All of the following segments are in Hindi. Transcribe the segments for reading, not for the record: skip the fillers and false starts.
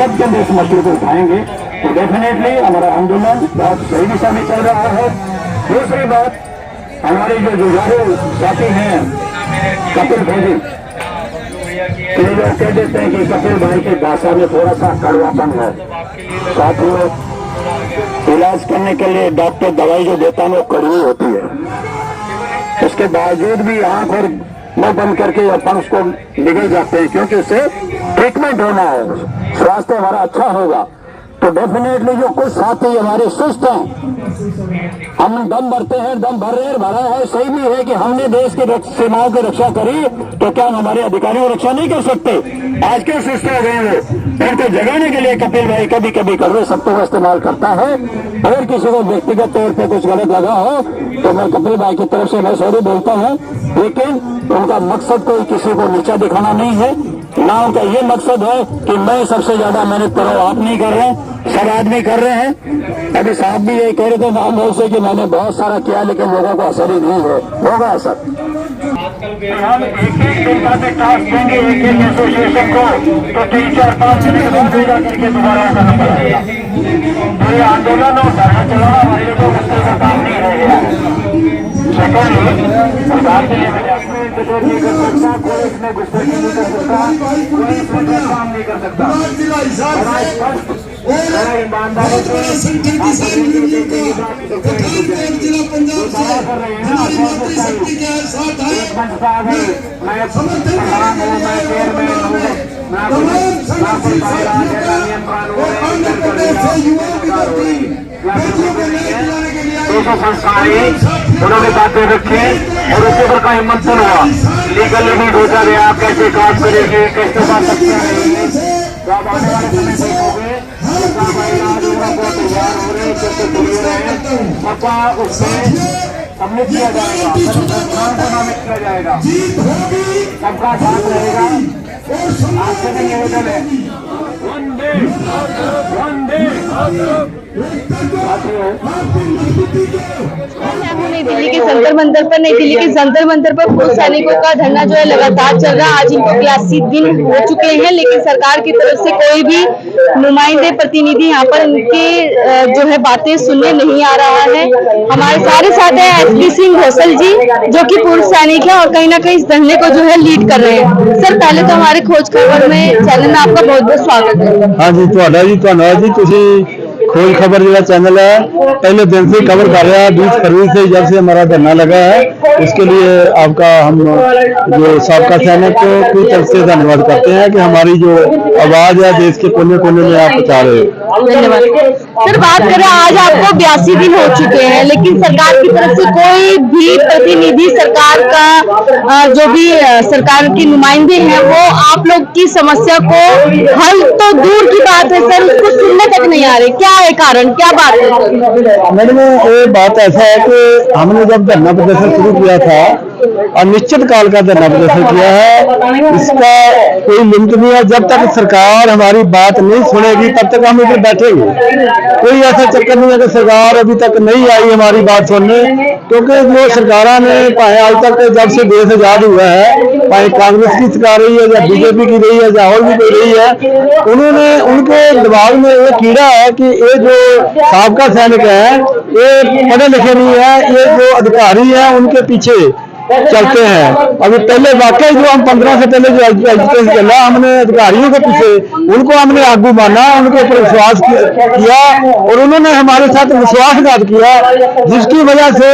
सबके लिए इस मसले को उठाएंगे तो डेफिनेटली हमारा आंदोलन बहुत सही दिशा में चल रहा है। दूसरी बात, हमारे जो जुझारू साथी हैं कपिल भाई, कई लोग कह देते हैं कि कपिल भाई के भाषा में थोड़ा सा कड़वापन है। साथियों, इलाज करने के लिए डॉक्टर दवाई जो देता है वो कड़वी होती है, उसके बावजूद भी आंख और मुंह बंद करके अपन उसको निगल जाते हैं, क्योंकि उससे ट्रीटमेंट होना है, स्वास्थ्य हमारा अच्छा होगा। तो डेफिनेटली जो कुछ साथी हमारे सुस्त हैं, हम दम भरते हैं, दम भर रहे हैं, भरा है, सही भी है कि हमने देश की सीमाओं की रक्षा करी, तो क्या हमारे अधिकारियों की रक्षा नहीं कर सकते? आज क्यों सुस्त हो गए वो? इनको जगाने के लिए कपिल भाई कभी कभी कड़वे शब्दों का इस्तेमाल करता है। अगर किसी को व्यक्तिगत तौर पर कुछ गलत लगा हो तो मैं कपिल भाई की तरफ से मैं सॉरी बोलता हूँ, लेकिन उनका मकसद कोई किसी को नीचा दिखाना नहीं है, ना उनका ये मकसद है कि मैं सबसे ज्यादा मेहनत करूँ। आप नहीं कर रहे हैं, सब आदमी कर रहे हैं। अभी साहब भी यही कह रहे थे नाम से कि मैंने बहुत सारा किया लेकिन लोगों को असर ही नहीं है, होगा असर। हम एक एक दिन का टास्क देंगे एक एक एसोसिएशन को, तो 3-4-5 दिन के बाद होगा करके दोबारा करना पड़ेगा। तो ये आंदोलन और धरना चलाना हमारे लिए तो मुश्किल का काम नहीं रहेगा। सरकार के लिए विरोध नहीं कर सकता, कोई इसमें गुस्ताखी नहीं कर सकता, कोई इसमें काम नहीं कर सकता। बड़ा स्पष्ट ईमानदारी से संस्कारी उन्होंने बातें रखी और उसके ऊपर का मंथन हुआ, लीगल नहीं सोचा गया कैसे काम करेंगे, कैसे बात सकते रहेंगे। तो आप आने वाले समय देखोगे बहुत तैयार हो रहे हैं, कैसे जुड़े रहे, सबका उसमें सम्मिलित किया जाएगा, सम्मिलित किया जाएगा, सबका साथ रहेगा। आपसे भी निवेदन है, वंदे वंदे नई दिल्ली के जंतर मंतर पर पूर्व सैनिकों का धरना जो है लगातार चल रहा है। आज इनको 82 दिन हो चुके हैं, लेकिन सरकार की तरफ से कोई भी नुमाइंदे प्रतिनिधि यहाँ पर इनके जो है बातें सुनने नहीं आ रहा है। हमारे सारे साथ हैं एसपी सिंह घोषल जी, जो कि पूर्व सैनिक है और कहीं ना कहीं इस धरने को जो है लीड कर रहे हैं। सर, पहले तो हमारे खोज खबर में चैनल में आपका बहुत बहुत स्वागत है। हाँ जी, ਤੁਹਾਡਾ ਜੀ ਧੰਨਵਾਦ जी। तुसी खोज खबर जो चैनल है पहले दिन से कवर कर रहा है, 20 फरवरी से जब से हमारा धरना लगा है, उसके लिए आपका हम जो साबका सैनिक की तरफ से धन्यवाद करते हैं कि हमारी जो आवाज है देश के कोने कोने में आप पहुंचा रहे हो। धन्यवाद। सर, बात करें आज आपको 82 दिन हो चुके हैं, लेकिन सरकार की तरफ से कोई भी प्रतिनिधि, सरकार का जो भी सरकार के नुमाइंदे हैं वो आप लोग की समस्या को हल तो दूर की बात है सर, उसको सुनने तक नहीं आ रहे। क्या है कारण, क्या बात है? मैडम, ये बात ऐसा है कि हमने जब धरना प्रदर्शन शुरू किया था, अनिश्चित काल का धरना प्रदर्शन किया है, इसका कोई लिमिट नहीं है। जब तक सरकार हमारी बात नहीं सुनेगी तब तक हम इधर बैठेंगे। कोई ऐसा चक्कर नहीं है कि सरकार अभी तक नहीं आई हमारी बात सुनने, क्योंकि जो सरकारों ने पाए आज तक जब से देश आजाद हुआ है, चाहे कांग्रेस की सरकार रही है या बीजेपी की रही है या और भी कोई रही है, उन्होंने उनके दिमाग में ये कीड़ा है कि ये जो साबका सैनिक है ये पढ़े लिखे नहीं है, ये जो अधिकारी है उनके पीछे चलते हैं। अभी पहले वाकई जो हम 15 से पहले जो एजुकेशन चला, हमने अधिकारियों के पीछे उनको हमने आगू माना, उनके ऊपर विश्वास किया और उन्होंने हमारे साथ विश्वासघात किया, जिसकी वजह से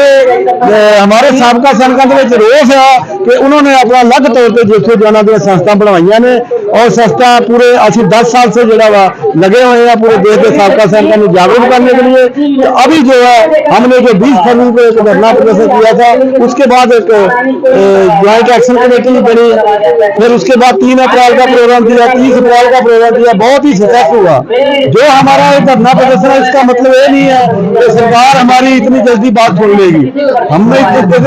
हमारे साबका सैनिकों के रोष है कि उन्होंने अपना अलग तौर पर जिसको जाना दिया संस्था बनवाइया ने, और संस्था पूरे असि 10 साल से जो लगे हुए हैं पूरे देश के साबका सैनिकों को जागरूक करने के लिए। तो अभी जो है हमने जो 20 फरवरी को एक धरना प्रदर्शन किया था, उसके बाद एक ज्वाइंट एक्शन कमेटी बनी, फिर उसके बाद 3 अप्रैल का प्रोग्राम दिया, 30 अप्रैल का प्रोग्राम दिया, बहुत ही सक्सेस हुआ। जो हमारा एक धरना प्रदर्शन है इसका मतलब ये नहीं है कि सरकार हमारी इतनी जल्दी बात सुन लेगी। हमने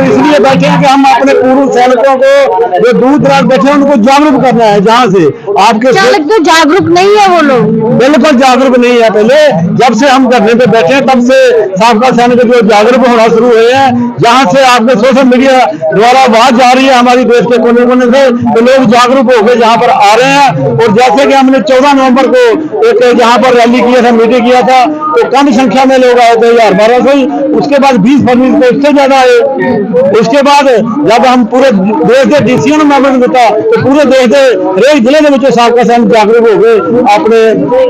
इसलिए बैठे हैं कि हम अपने पूर्व सैनिकों को जो दूर दराज बैठे हैं उनको जागरूक करना है। जहाँ से आपके जागरूक नहीं है वो लोग, बिल्कुल जागरूक नहीं है। पहले जब से हम धरने पे बैठे हैं तब से साबका सैनिक जो जागरूक होना शुरू हुए हैं, जहाँ से आपके सोशल मीडिया द्वारा आवाज जा रही है हमारी देश के कोने कोने से, तो लोग जागरूक होकर यहाँ पर आ रहे हैं। और जैसे कि हमने 14 नवंबर को एक यहाँ पर रैली किया था, मीटिंग किया था, तो कम संख्या में लोग आए थे, 1200 ही। उसके बाद 20 फरवरी को इससे ज्यादा आए। उसके बाद जब हम पूरे देश के डीसीओ ने मैमोरेंडम दिता, तो पूरे देश के हरेक जिले के साबका सैनिक जागरूक हो गए, अपने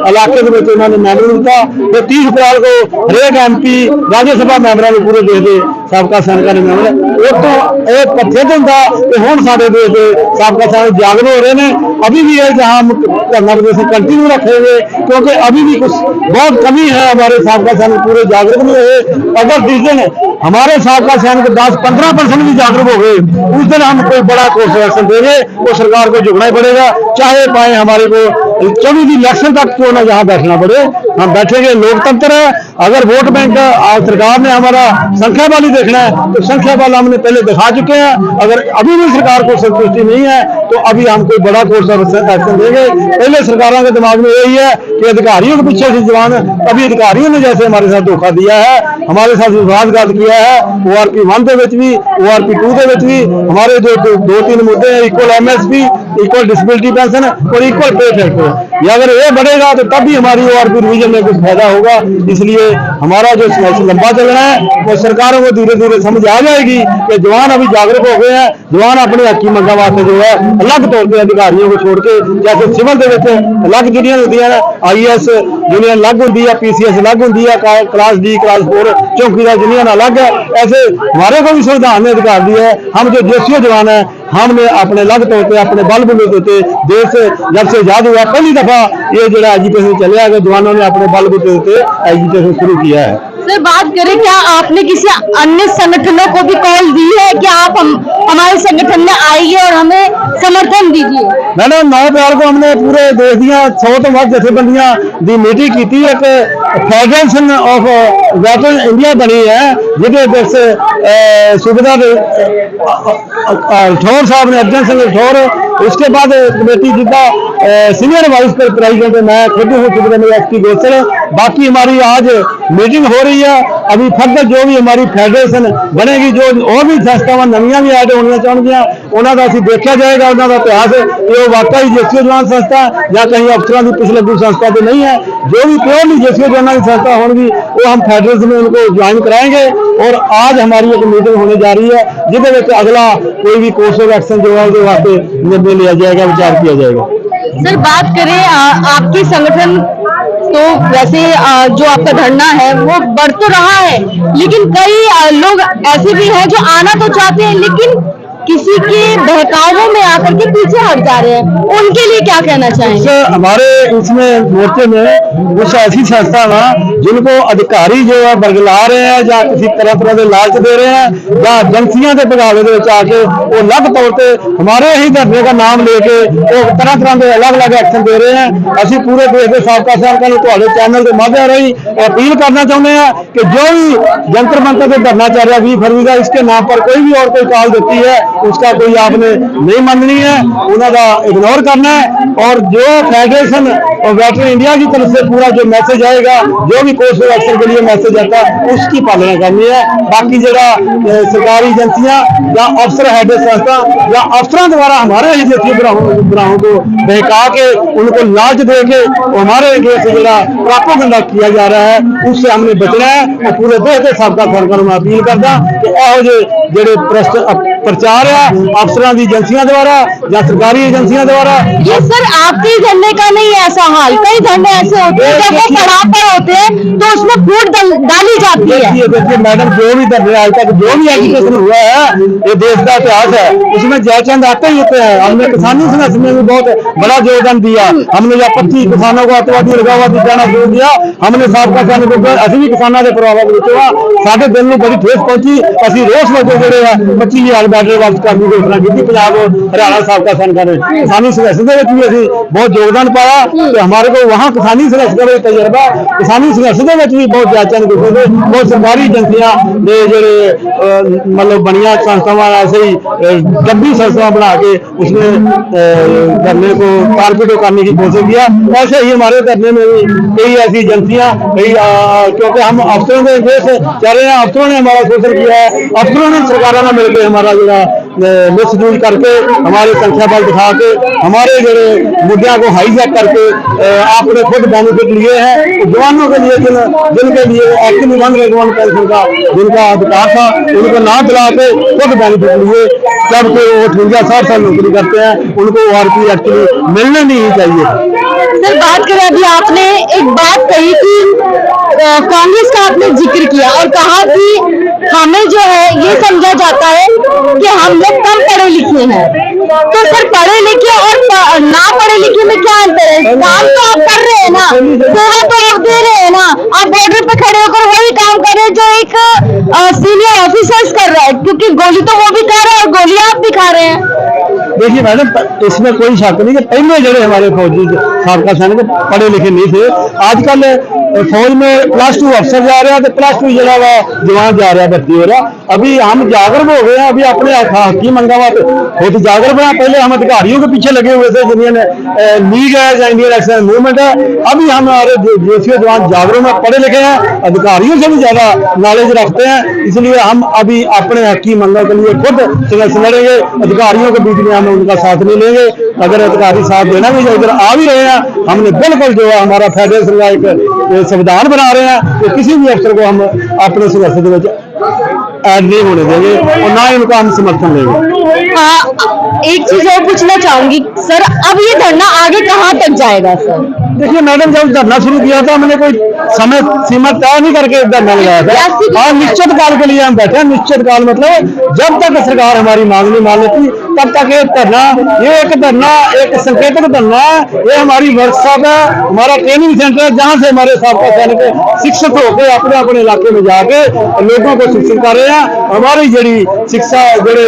इलाके के उन्होंने मैमोरेंडम दिता। तो 30 अप्रैल को हरेक MP राज्यसभा मैंबर ने पूरे देश के साबका सैनिकों ने मैमोरेंडम एक तो एक पत्थे दिन था कि हम सारे देश के साबका सैनिक जागरूक हो रहे हैं। अभी भी है जहाँ हम धरना प्रदर्शन कंटिन्यू रखेंगे, क्योंकि अभी भी कुछ बहुत कमी है, हमारे साबका सैनिक पूरे जागरूक नहीं हुए। अगर जिस दिन हमारे साबका सैनिक 10-15% भी जागरूक हो गए, उस दिन हम कोई बड़ा कोर्स एक्शन देंगे, वो सरकार को झुकना ही पड़ेगा, चाहे पाए हमारे को 24 इलेक्शन तक क्यों ना यहाँ बैठना पड़े, हम बैठेंगे। लोकतंत्र है, अगर वोट बैंक सरकार ने हमारा संख्या वाली देखना है तो संख्या वाला हमने पहले दिखा चुके हैं। अगर अभी भी सरकार को संतुष्टि नहीं है तो अभी हम कोई बड़ा कोर्स एक्शन देंगे। पहले सरकारों के दिमाग में यही है कि अधिकारियों के पीछे से जवान, अभी अधिकारियों ने जैसे हमारे साथ धोखा दिया है, हमारे साथ विश्वासघात किया है, ORP 1 भी, ORP 2 भी, हमारे जो 2-3 मुद्दे हैं, equal MSP, equal disability pension और इक्वल पे फैक्टर, ये अगर ये बढ़ेगा तो तब भी हमारी ORP रिवीजन में कुछ फायदा होगा। इसलिए हमारा जो लंबा चलना है वो सरकारों को धीरे धीरे समझ आ जाएगी कि जवान अभी जागरूक हो गए हैं। जवान अपने हकी मंगा वास्ते जो है अलग तौर पर अधिकारियों को छोड़ के, जैसे सिविल के अलग यूनियन होती है, IAS यूनियन अलग होती है, PCS अलग होती है, क्लास D क्लास 4 चौकीदार यूनियन अलग है। ऐसे हमारे को भी संविधान ने अधिकार दिया है। हम जो JCO जवान है, हमने अपने अलग तौर पर अपने बल बुलते देश जब से आजाद हुआ पहली दफा ये जो एजुकेशन चले आगे, जवानों ने अपने बल बुलते एजुकेशन शुरू किया है। सर बात करें, क्या आपने किसी अन्य संगठनों को भी कॉल दी है कि आप हमारे संगठन में आइए और हमें समर्थन दीजिए? मैंने 9 अप्रैल को हमने पूरे देश दियां 100 तो ਵੱਧ जथेबंदियां दी मीटिंग की। एक फेडरेशन ऑफ वेटरन इंडिया बनी है, जिसके सूबेदार राठौर साहब ने, अर्जन सिंह राठौर, उसके बाद कमेटी जिसका सीनियर वाइस प्रेसिडेंट मैं खुद हूँ, SP गोसल। बाकी हमारी आज मीटिंग हो रही है। अभी फर्दर जो भी हमारी फेडरेशन बनेगी, जो और भी संस्थावां नवीं भी ऐड होनी चाहदियां, उन्हों का असीं देखा जाएगा, उन्होंने इतिहास ये वाकई JCO जवान संस्था या कहीं अफसरों की पिछले गुरु संस्था तो नहीं है। जो भी प्योरली JCO जवान की संस्था होगी वो हम फेडरेशन में उनको ज्वाइन कराएंगे। और आज हमारी एक मीटिंग होने जा रही है, जिसमें अगला कोई भी कोर्स ऑफ एक्शन जो है उसके वास्ते निर्णय लिया जाएगा, विचार किया जाएगा। सर बात करें आपकी संगठन तो वैसे जो आपका धरना है वो बढ़ तो रहा है, लेकिन कई लोग ऐसे भी हैं जो आना तो चाहते हैं लेकिन किसी के बहकावों में आकर के पीछे हट जा रहे हैं, उनके लिए क्या कहना चाहेंगे? हमारे इसमें मोर्चे में कुछ ऐसी संस्था है जिनको अधिकारी जो है बरगला रहे हैं या किसी तरह के लालच दे रहे हैं या एजेंसियों के बगावे आके वो अलग तौर पर हमारे ही धरने का नाम लेके वो तरह के अलग अलग एक्शन दे रहे हैं। असं पूरे देश के साबका सैनिकों को चैनल के माध्यम राही अपील करना चाहते हैं कि जो भी जंतर मंतर से धरना चल रहा है 20 फरवरी का, इसके नाम पर कोई भी और कोई कॉल देती है उसका कोई आपने नहीं माननी है, उन्होंने इग्नोर करना है। और जो फेडरेशन और वेटरन इंडिया की तरफ से पूरा जो मैसेज आएगा, जो भी कोर्स ऑफ एक्शन के लिए मैसेज आता है उसकी पालना करनी है। बाकी जरा सरकारी एजेंसियां या अफसर हेड संस्था या अफसरों द्वारा हमारे ही देसी भराओं को बहका के उनको लालच दे के हमारे देश से जरा प्रोपेगेंडा किया जा रहा है, उससे हमने बचना है। और पूरे देश के साबका सरकार में अपील करता कि जो प्रचार है अफसरों की एजेंसियों द्वारा या सरकारी एजेंसियों द्वारा। ये सर आपके धरने का नहीं है ऐसा हाल, कई धरने ऐसे होते हैं जब वो पड़ाव पर होते हैं तो उसमें फूट डाली जाती है। देखिए मैडम, जो भी धरने आज तक जो भी एजुकेशन हुआ है ये देश का इतिहास है, उसमें जयचंद आते ही होते हैं। हमने किसानी संघर्ष में भी बहुत बड़ा योगदान दिया। हमने या 25 किसानों को अतवादी अलगाववादी कहना शुरू किया। हमने साबका सैनिकों को असं भी किसानों के प्रभाव हुआ, साढ़े दिल में बड़ी ठेस पहुंची। असं रोस वजह जो 25,000 बैटरी वापस करने की घोषणा की पंजाब हरियाणा साबका सैनिकों ने। किसानी संघर्ष भी अभी बहुत योगदान पाया। तो हमारे को वहाँ किसानी संघर्ष का भी तजर्बा, किसानी संघर्ष भी बहुत जायचंद बहुत सरकारी एजेंसियां जो मतलब बनिया संस्थावां ऐसे ही डब्बी संस्थावां बना के उसमें धरने को कारपेटो करने की कोशिश किया। ऐसे ही हमारे धरने में भी कई ऐसी एजेंसियां क्योंकि हम अफसरों के देश चल रहे हैं, अफसरों ने हमारा शोषण किया है, अफसरों ने सरकारों ने मिलकर हमारा मिसयूज करके हमारे संख्या बल दिखा के हमारे जो मुद्दों को हाईजैक करके आपने खुद बेनिफिट लिए हैं। जवानों के लिए जिनके लिए एक्ट नहीं बन रहे जवान पेंशन का जिनका अधिकार था उनको ना दिला के खुद बेनिफिट लिए, जबकि वो 58 साल नौकरी करते हैं, उनको ORP एक्चुअली मिलने नहीं चाहिए। सर बात करें, अभी आपने एक बात कही कि कांग्रेस का आपने जिक्र किया और कहा कि हमें जो है ये समझा जाता है कि हम लोग कम पढ़े लिखे हैं। तो सर पढ़े लिखे और ना पढ़े लिखे में क्या अंतर है? काम तो आप कर रहे हैं ना, सेवा तो आप दे रहे हैं ना, आप बॉर्डर पे खड़े होकर वही काम कर रहे हैं जो एक सीनियर ऑफिसर्स कर रहा है, क्योंकि गोली तो वो भी खा रहा है और गोली आप भी खा रहे हैं। देखिए मैडम, इसमें कोई शक नहीं कि पहले जड़े हमारे फौजी साबका सैनिक पढ़े लिखे नहीं थे। आजकल फौज में +2 अफसर जा रहा है तो +2 जरा हुआ जवान जा रहा है, भर्ती हो रहा। अभी हम जागरूक हो गए हैं, अभी अपने हकी मंगा खुद जागरूक है। पहले हम अधिकारियों के पीछे लगे हुए थे, जिन्हें लीग है या इंडियन एक्शन मूवमेंट है। अभी हमारे देश के जवान जागरूक में पढ़े लिखे हैं, अधिकारियों से भी ज्यादा नॉलेज रखते हैं, इसलिए हम अभी अपने हकी मंगा के लिए खुद संघर्ष लड़ेंगे। अधिकारियों के बीच में हम उनका साथ नहीं लेंगे। अगर अधिकारी साथ देना भी इधर आ भी रहे हैं, हमने बिल्कुल जो है हमारा फेडरेशन का एक संविधान बना रहे हैं तो किसी भी अफसर को हम अपने संघर्ष ऐड नहीं होने देंगे और ना ही उनको हम समर्थन देंगे। एक चीज और पूछना चाहूंगी सर, अब ये धरना आगे कहाँ तक जाएगा सर? देखिए मैडम, जब धरना शुरू किया था मैंने कोई समय सीमा तय नहीं करके धरना लगाया था और निश्चित काल के लिए हम बैठे हैं। निश्चित काल मतलब जब तक सरकार हमारी मांग नहीं मान लेती तब तक ये धरना, ये एक धरना एक संकेतक धरना है। ये हमारी वर्कशॉप है, हमारा ट्रेनिंग सेंटर है, जहाँ से हमारे साबका सैनिक शिक्षित होकर अपने अपने इलाके में जाके लोगों को शिक्षित कर रहे हैं। हमारी जड़ी शिक्षा जड़े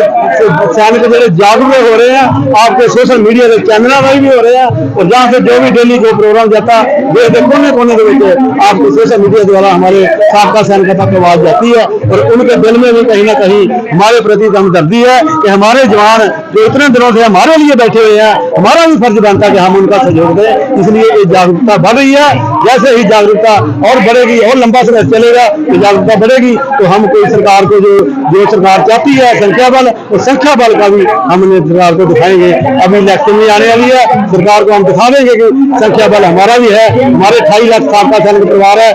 सैनिक जड़े जागरूक हो रहे हैं, आपके सोशल मीडिया के चैनल वाई भी हो रहे हैं और जहाँ से जो भी डेली जो प्रोग्राम जाता है वो कोने कोने के आपके सोशल मीडिया द्वारा हमारे साबका सैनिक तक आवाज जाती है और उनके दिल में भी कहीं ना कहीं हमारे प्रति हमदर्दी है कि हमारे जवान जो इतने दिनों से हमारे लिए बैठे हुए हैं, हमारा भी फर्ज बनता है कि हम उनका सहयोग दें। इसलिए ये जागरूकता बढ़ रही है। जैसे ही जागरूकता और बढ़ेगी और लंबा समय चलेगा तो जागरूकता बढ़ेगी तो हम कोई सरकार को जो सरकार चाहती है संख्या बल, और संख्या बल का भी हमने सरकार को दिखाएंगे। अभी इलेक्शन में आने वाली है, सरकार को हम दिखा देंगे कि संख्या बल हमारा भी है। हमारे 28 लाख साबका सैनिक परिवार है,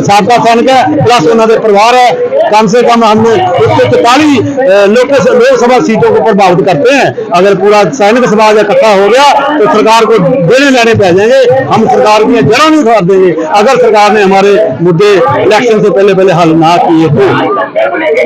साबका सैनिक है प्लस उन्होंने परिवार है। कम से कम हमने 144 लोकसभा सीटों को प्रभावित करते हैं। अगर पूरा सैनिक समाज इकट्ठा हो गया तो सरकार को देने लेने पे आ जाएंगे। हम सरकार की जड़ों नहीं उखाड़ देंगे अगर सरकार ने हमारे मुद्दे इलेक्शन से पहले हल ना किए तो।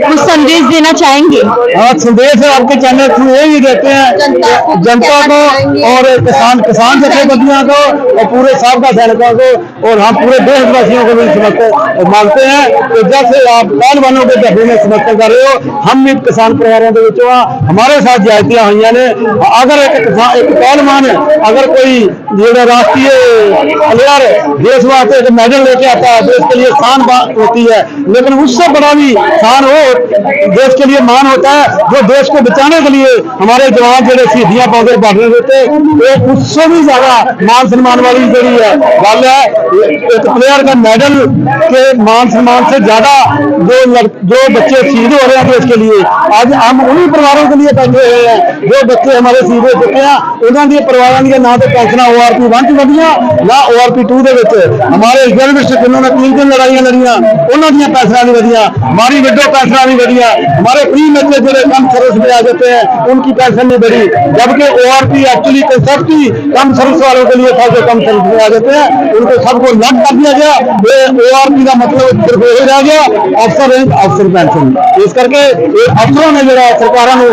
कुछ संदेश देना चाहेंगे? हाँ, संदेश आपके चैनल थ्रू यही देते हैं जनता को और किसान जथेबंदियों को और पूरे साबका सैनिकों को और हम पूरे देशवासियों को भी समर्थन मांगते हैं कि जैसे आप पहलवानों के धरने में समर्थन कर रहे हो, हम भी किसान परिवारों के विच हमारे साथ ज्यादतियां हुई ने। अगर एक पहलवान अगर कोई जो राष्ट्रीय प्लेयर देश वास्ते एक मेडल लेके आता है, देश के लिए शान होती है, लेकिन उससे बड़ा भी शान हो देश के लिए मान होता है जो देश को बचाने के लिए हमारे जवान जो शहीदियां पौधे बांटने देते, तो उससे भी ज्यादा मान सम्मान वाली जड़ी है गल है। एक प्लेयर का मेडल के मान सम्मान से ज्यादा जो बच्चे शहीद हो रहे हैं देश के लिए, आज हम उन्हीं परिवारों के लिए बैठे हुए हैं जो बच्चे हमारे शहीद हो चुके हैं। उन्होंने परिवारों की ना तो पेंशन ORP 1 च वधियां ना ORP 2 दे विच। हमारे रिजर्विस्ट जिन्होंने 3 दिन लड़ाइयां लड़ियां उन्होंने पेंशन नहीं वधियां, हमारी विडो पेंशन नहीं वधियां, हमारे प्री मैरिज जो कम सर्विस में आ जाते हैं उनकी पेंशन नहीं बढ़ी, जबकि ORP एक्चुअली कंसेप्ट ही कम सर्विस वालों के लिए था जो कम सर्विस में आ जाते हैं, उनको सबको लग कर दिया गया। ये ORP का मतलब सिर्फ यही रह गया अफसर रैंक अफसर पेंशन। इस करके अफसरों ने जो सरकारों ने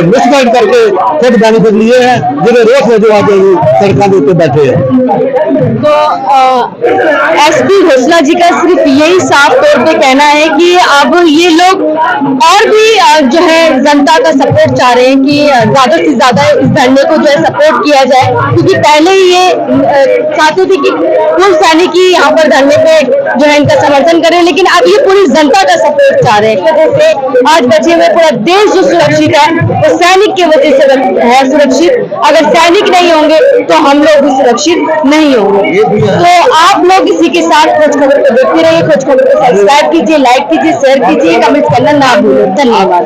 मिसगाइड करके खुद बेनिफिट लिए हैं, जिन्हें रोज में जो आज सड़कों के ऊपर बैठे हैं। तो SP घोषणा जी का सिर्फ यही साफ तौर पे कहना है कि अब ये लोग और भी जो है जनता का सपोर्ट चाह रहे हैं कि ज्यादा से ज्यादा इस धरने को जो है सपोर्ट किया जाए, क्योंकि पहले ही ये चाहते थे कि पूर्व सैनिक ही यहाँ पर धरने पे जो है इनका समर्थन करें, लेकिन अब ये पूरी जनता का सपोर्ट चाह रहे हैं। जैसे आज बचे हुए पूरा देश जो सुरक्षित है वो सैनिक की वजह से है सुरक्षित। अगर सैनिक नहीं होंगे तो हम लोग भी सुरक्षित नहीं होंगे। तो आप लोग इसी इसी के साथ खोज खबर को देखते रहिए। खोज खबर को सब्सक्राइब कीजिए, लाइक कीजिए, शेयर कीजिए, कमेंट करना ना भूलें। धन्यवाद।